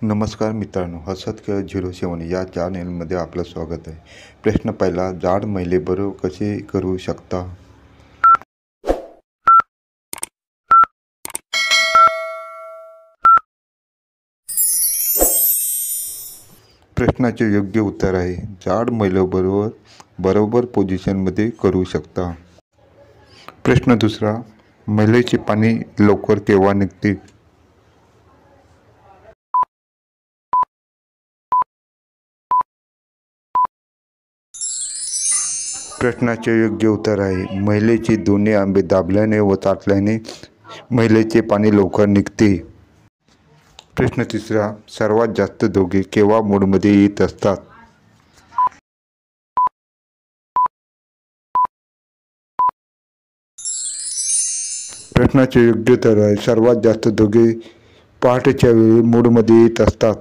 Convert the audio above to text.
नमस्कार मित्रांनो, हसत खेळत 07 या चॅनेलमध्ये आपलं स्वागत आहे. प्रश्न पहिला, जाड महिलेबरोबर कसे करू शकता? प्रश्नाचे योग्य उत्तर आहे जाड महिलेबरोबर बरोबर पोझिशनमध्ये करू शकता. प्रश्न दुसरा, महिलेचे पाणी लवकर केव्हा निघते? प्रश्नाचे योग्य उत्तर आहे महिलेचे दोन्ही आंबे दाबल्याने व चाटल्याने महिलेचे पाणी लवकर निघते. प्रश्न तिसरा, सर्वात जास्त दोघे केव्हा मूडमध्ये येत असतात? प्रश्नाचे योग्य उत्तर आहे सर्वात जास्त दोघे पहाटेच्या वेळी मूडमध्ये येत असतात.